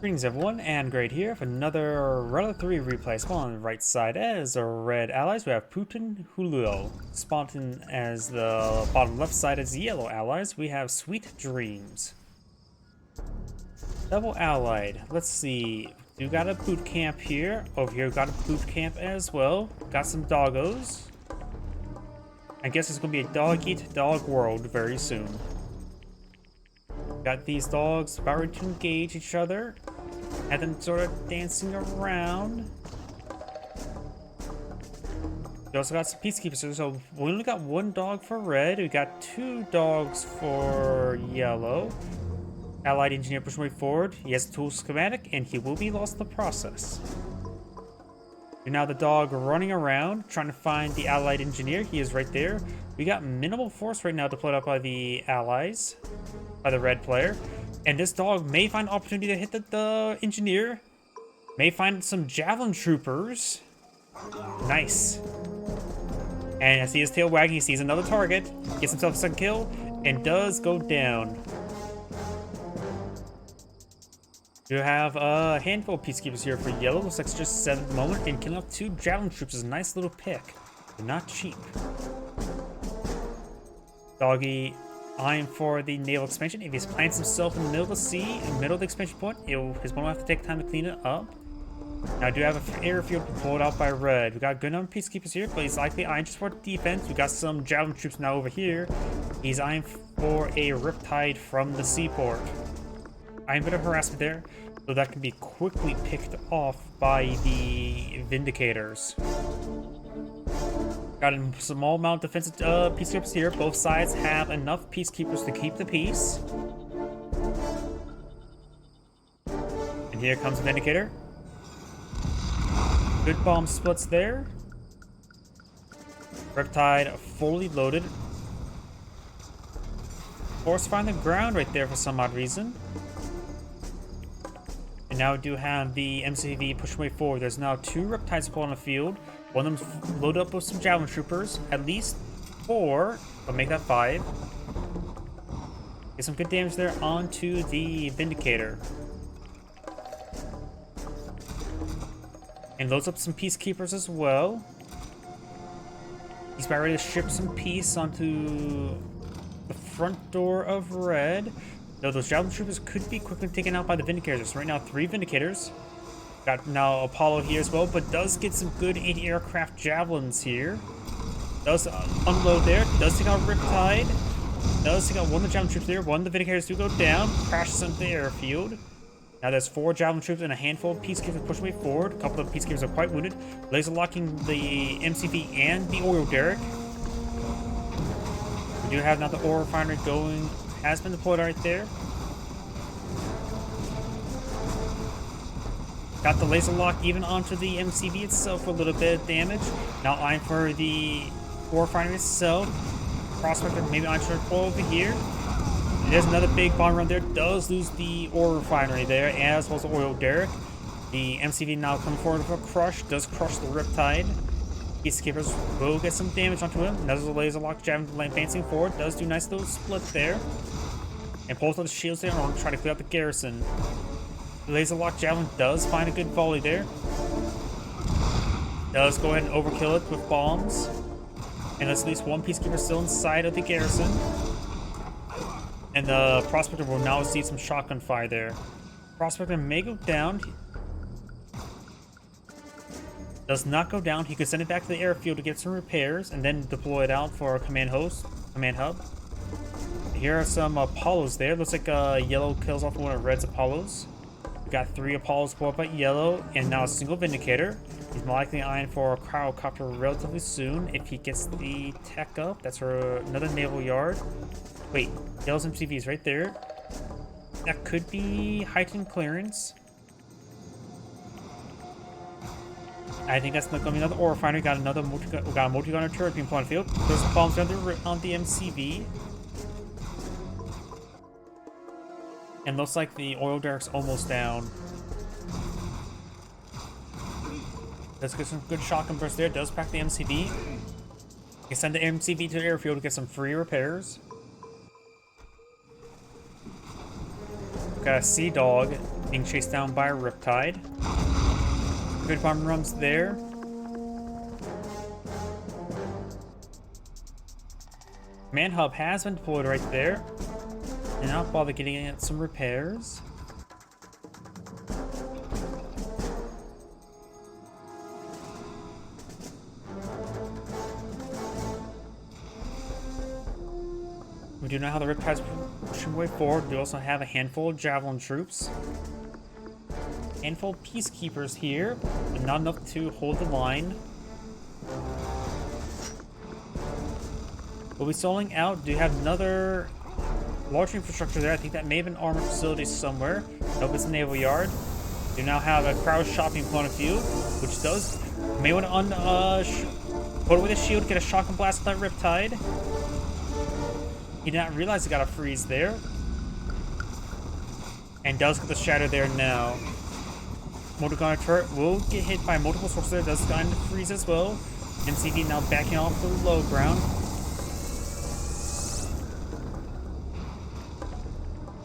Greetings everyone, and Great here for another Relic 3 replay. Spawn on the right side as our red allies. We have PutinHuilo. Spawned as the bottom left side as yellow allies. We have SweetDreams. Double allied. Let's see. We got a boot camp here. Over here we got a boot camp as well. Got some doggos. I guess it's gonna be a dog-eat-dog world very soon. Got these dogs about ready to engage each other. Had them sort of dancing around. We also got some peacekeepers. So we only got one dog for red. We got two dogs for yellow. Allied engineer pushing way forward. He has a tool schematic and he will be lost in the process. And now the dog running around trying to find the allied engineer. He is right there. We got minimal force right now deployed up by the allies, by the red player. And this dog may find opportunity to hit the engineer. May find some javelin troopers. Nice. And as he is tail wagging, he sees another target. Gets himself a second kill. And does go down. You have a handful of peacekeepers here for yellow. Looks like it's just 7 at the moment. And killing off 2 javelin troops is a nice little pick. They're not cheap. Doggy eyeing for the naval expansion. If he plants himself in the middle of the sea, in the middle of the expansion point, his opponent will have to take time to clean it up. Now I do have an airfield pulled out by red. We got a good number of peacekeepers here, but he's likely eyeing just for defense. We got some javelin troops now over here. He's eyeing for a riptide from the seaport. Eyeing a bit of harassment there, so that can be quickly picked off by the Vindicators. Got a small amount of defensive peacekeepers here. Both sides have enough peacekeepers to keep the peace. And here comes the Vindicator. Good bomb splits there. Riptide fully loaded. Force find the ground right there for some odd reason. And now we do have the MCV pushing way forward. There's now 2 Riptides pulled on the field. One of them loaded up with some javelin troopers. At least 4. But make that 5. Get some good damage there onto the Vindicator. And loads up some peacekeepers as well. He's about ready to ship some peace onto the front door of red. Though those javelin troopers could be quickly taken out by the Vindicators. So right now 3 Vindicators. Got now Apollo here as well, but does get some good anti-aircraft javelins here. Does unload there. Does take out Riptide. Does take out one of the javelin troops there. One of the Vindicators do go down. Crashes into the airfield. Now there's 4 javelin troops and a handful of peacekeepers pushing way forward. A couple of peacekeepers are quite wounded. Laser locking the MCV and the oil derrick. We do have now the oil refinery going. Has been deployed right there. Got the laser lock even onto the MCV itself for a little bit of damage. Now eyeing for the oil refinery itself. Prospector maybe eyeing for over here. There's another big bomb run there. Does lose the oil refinery there, as well as the oil derrick. The MCV now coming forward with a crush. Does crush the Riptide. Peacekeepers will get some damage onto him. Another laser lock javelin advancing forward. Does do nice little split there. And pulls out the shields there and try to clear out the garrison. The laser lock javelin does find a good volley there. Does go ahead and overkill it with bombs. And there's at least 1 peacekeeper still inside of the garrison. And the Prospector will now see some shotgun fire there. Prospector may go down. Does not go down. He could send it back to the airfield to get some repairs and then deploy it out for a command hub. Here are some Apollos there. Looks like yellow kills off one of red's Apollos. We got 3 Apollos pulled by yellow and now a single Vindicator. He's more likely eyeing for a cryocopter relatively soon if he gets the tech up. That's for another naval yard. Wait, yellow's MCV is right there. That could be heightened clearance. I think that's not going to be another ore refinery. Got another multi-gunner turret being put on the field. There's bombs on the MCV. And looks like the oil derrick's almost down. Let's get some good shotgun burst there. Does pack the MCV. You can send the MCV to the airfield to get some free repairs. Got a Sea Dog being chased down by a Riptide. Good bomber runs there. Man hub has been deployed right there. And not bother getting at some repairs. We do know how the Riptide's pushing way forward. We also have a handful of Javelin troops. Handful of Peacekeepers here, but not enough to hold the line. We'll be stalling out. Do you have another large infrastructure there? I think that may have an armored facility somewhere. Nope, it's a naval yard. You now have a crowd shopping point of view, which does. May want to put away the shield, get a shotgun blast on that Riptide. He did not realize he got a freeze there. And does get the shatter there now. Motor gunner turret will get hit by multiple sources there. Does go into freeze as well. MCV now backing off the low ground.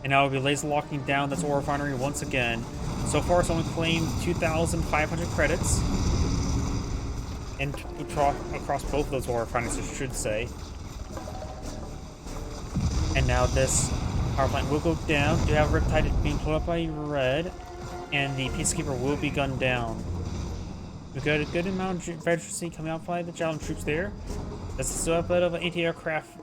And now we'll be laser locking down this ore refinery once again. So far, it's only claimed 2,500 credits. And across both of those ore refineries, I should say. And now this power plant will go down. Do have a Riptide being pulled up by red. And the Peacekeeper will be gunned down. We've got a good amount of veterancy coming out by the Javelin troops there. That's still a bit of an anti-aircraft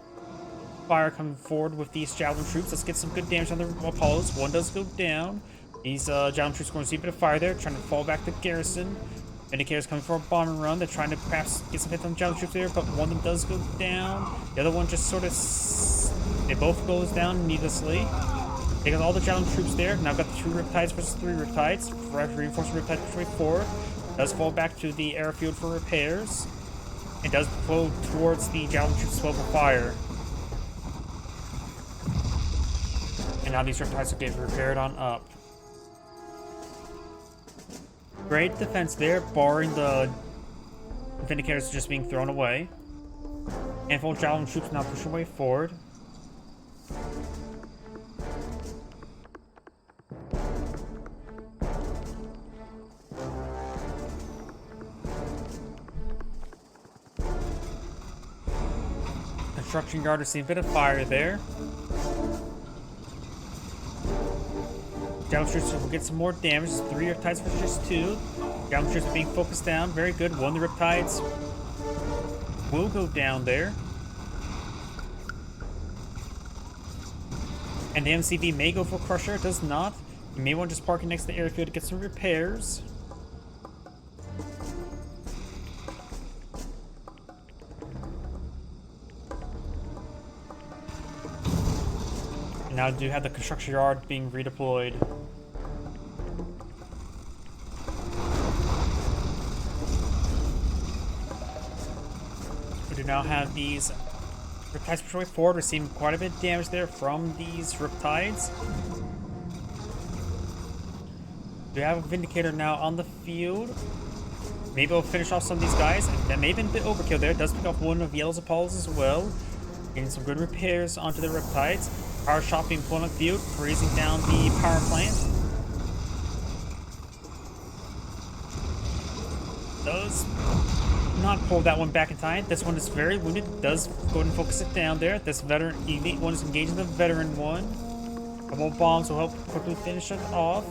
fire coming forward with these Javelin troops. Let's get some good damage on the Apollos. One does go down. These Javelin troops are going to see a bit of fire there, trying to fall back the garrison. Vindicator's coming for a bombing run. They're trying to perhaps get some hits on the Javelin troops there, but one of them does go down. The other one just sort of... They both goes down needlessly. They got all the Javelin troops there. Now got the 2 Riptides versus 3 Riptides. Reinforced Riptide push way forward. Does fall back to the airfield for repairs. It does flow towards the Javelin troops' smoke of fire. And now these Riptides are getting repaired on up. Great defense there, barring the Vindicators just being thrown away. Handful of Javelin troops now pushing way forward. Construction yard is seeing a bit of fire there. Javelin troops will get some more damage. 3 Riptides versus just 2. Javelin troops are being focused down. Very good. One of the Riptides will go down there. And the MCV may go for Crusher. It does not. You may want to just park it next to the airfield to get some repairs. And now do have the construction yard being redeployed. We do now have these Riptides pushing forward. We're seeing quite a bit of damage there from these Riptides. We have a Vindicator now on the field. Maybe we'll finish off some of these guys. That may have been a bit overkill there. It does pick off one of Yellow's Apollos as well. Getting some good repairs onto the Riptides. Power shot being pulled on the field, freezing down the power plant. Does not pull that one back in time. This one is very wounded. Does go ahead and focus it down there. This veteran elite one is engaging the veteran one. A couple of bombs will help quickly finish it off.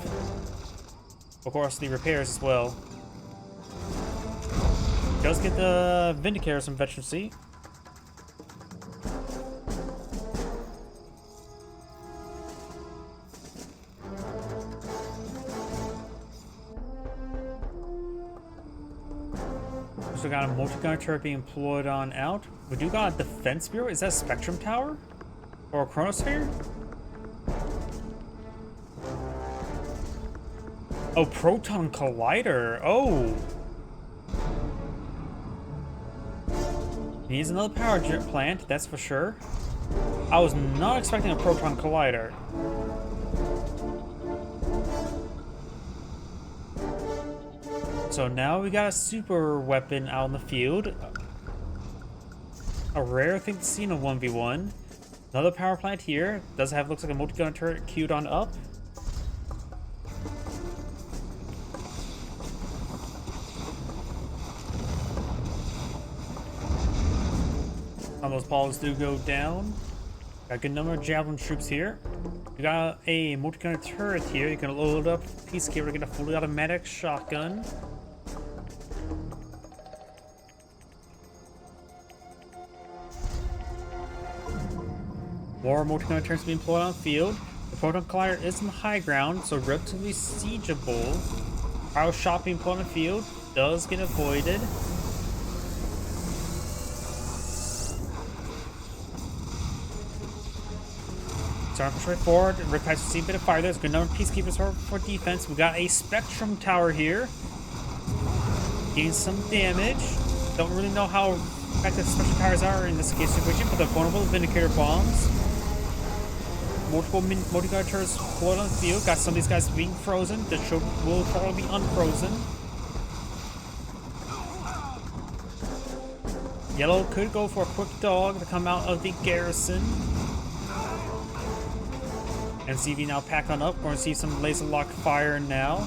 Of course, the repairs as well. Does get the Vindicator some veterancy. We got a multi-gunner turret being employed on out. We do got a defense bureau. Is that a Spectrum Tower? Or a Chronosphere? Oh, Proton Collider. Oh. Needs another power jet plant, that's for sure. I was not expecting a Proton Collider. So now we got a super weapon out in the field. A rare thing to see in a 1v1. Another power plant here. Does have, looks like a multi-gunner turret queued on up. Some of those balls do go down. Got a good number of javelin troops here. We got a multi-gunner turret here. You can load up Peacekeeper to get a fully automatic shotgun. More multi-gunner turrets being deployed on the field. The Proton Collider is in the high ground, so relatively siegeable. Cryo shot being deployed on the field does get avoided. Starting to push right forward. Riptides receive a bit of fire. There's a good number of Peacekeepers for defense. We got a Spectrum Tower here. Getting some damage. Don't really know how effective Spectrum Towers are in this case situation, but they're vulnerable to Vindicator bombs. Multiple multi-gunner turrets deployed on the field. Got some of these guys being frozen. The show will probably be unfrozen. Yellow could go for a quick dog to come out of the garrison. NCV now packed on up. We're going to see some laser lock fire now.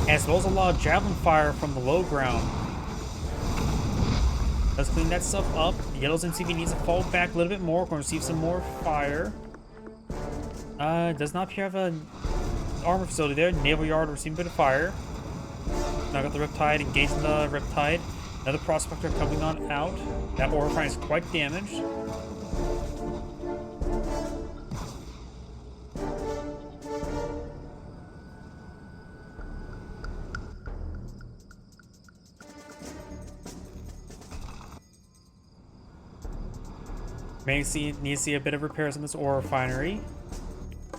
As well as a lot of javelin fire from the low ground. Let's clean that stuff up. Yellow's NCV needs to fall back a little bit more. We're going to receive some more fire. Does not appear to have an armor facility there. Naval Yard receiving a bit of fire. Now got the Riptide, engaging the Riptide. Another Prospector coming on out. That Orifine is quite damaged. Need to see a bit of repairs on this ore refinery.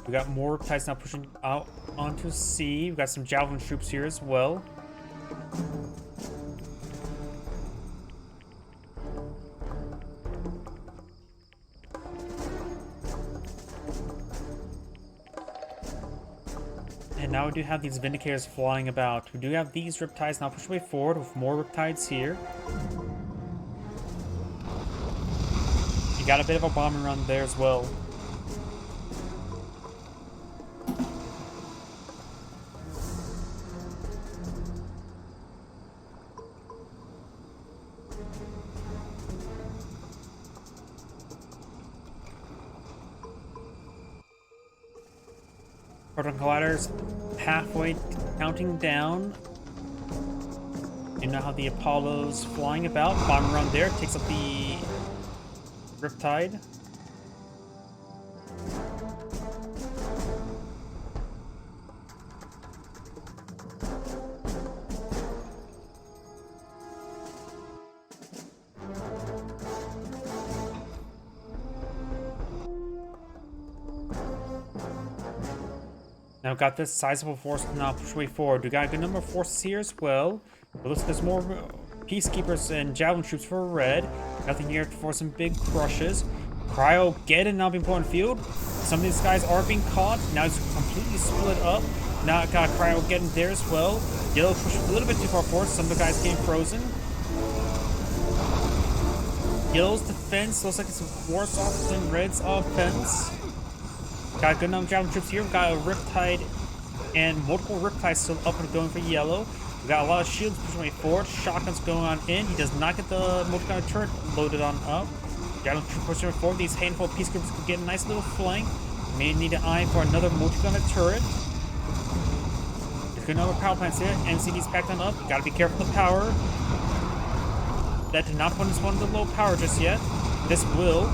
We got more Riptides now pushing out onto sea. We've got some Javelin troops here as well. And now we do have these Vindicators flying about. We do have these Riptides now pushing way forward with more Riptides here. Got a bit of a bombing run there as well. Proton Colliders halfway counting down. You know how the Apollo's flying about. Bombing run there takes up the Riptide. Now we've got this sizable force now push way forward. We got a good number of forces here as well. But looks like there's more Peacekeepers and Javelin troops for red. Nothing here for some big crushes. Cryo Geddon now being put on field. Some of these guys are being caught. Now it's completely split up. Now got Cryo Geddon there as well. Yellow pushed a little bit too far forward. Some of the guys getting frozen. Yellow's defense looks like it's worse off than Red's offense. Got a good number of Javelin troops here. We've got a Riptide and multiple Riptides still up and going for Yellow. We got a lot of shields pushing way forward. Shotguns going on in. He does not get the multi-gunner turret loaded on up. Javelin troop pushing forward. These handful of Peacekeepers could get a nice little flank. May need an eye for another multi-gunner turret. There's good number of power plants here. NCD's packed on up. Gotta be careful of the power. That did not put this one to low power just yet. This will.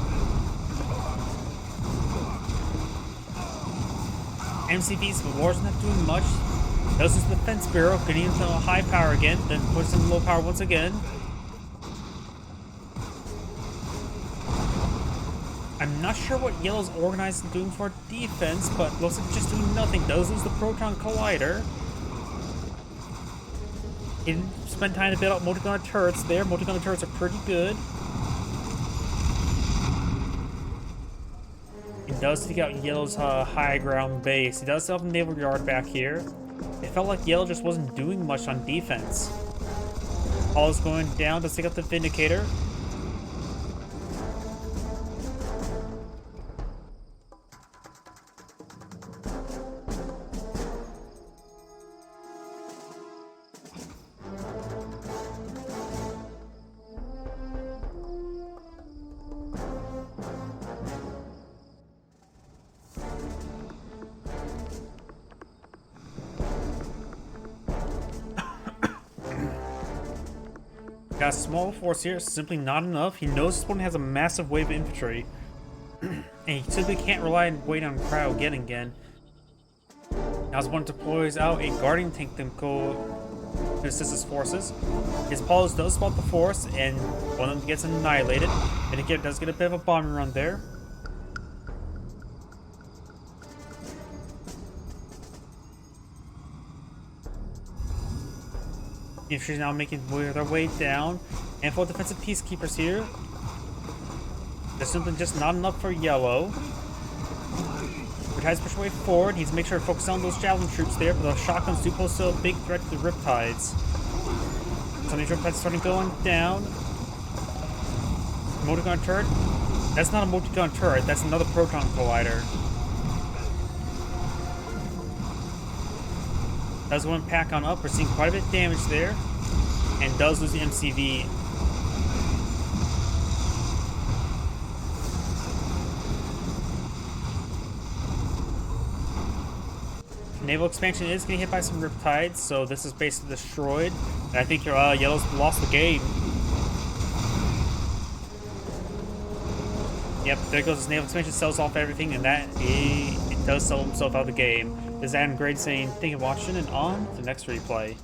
MCV's war's not doing much. This is the Defense Bureau getting into high power again, then puts in low power once again. I'm not sure what Yellow's organized and doing for defense, but looks like just doing nothing. Does lose the Proton Collider. He didn't spend time to build out multi-gunner turrets there. Multi-gunner turrets are pretty good. He does take out Yellow's high ground base. He does still have a naval yard back here. It felt like Yellow just wasn't doing much on defense. Apollo's going down to take out the Vindicator. Got a small force here, simply not enough. He knows his opponent has a massive wave of infantry. And he simply can't rely and wait on crowd again. Now his opponent deploys out a guardian tank to go to assist his forces. His Apollos does spot the force, and one of them gets annihilated. And again, does get a bit of a bombing run there. Infantry now making their way down. And for defensive peacekeepers here, there's simply just not enough for yellow. Riptides push their way forward. He's make sure to focus on those javelin troops there, but the shotguns do pose a big threat to the Riptides. Some of these Riptides starting going down. Multi-gun turret. That's not a multi-gun turret, that's another proton collider. Does one pack on up. We're seeing quite a bit of damage there. And does lose the MCV. Naval expansion is getting hit by some Riptides, so this is basically destroyed. And I think your Yellow's lost the game. Yep, there goes his naval expansion, sells off everything, and it does sell himself out of the game. This is Adam Grade saying, thank you for watching, and on to the next replay.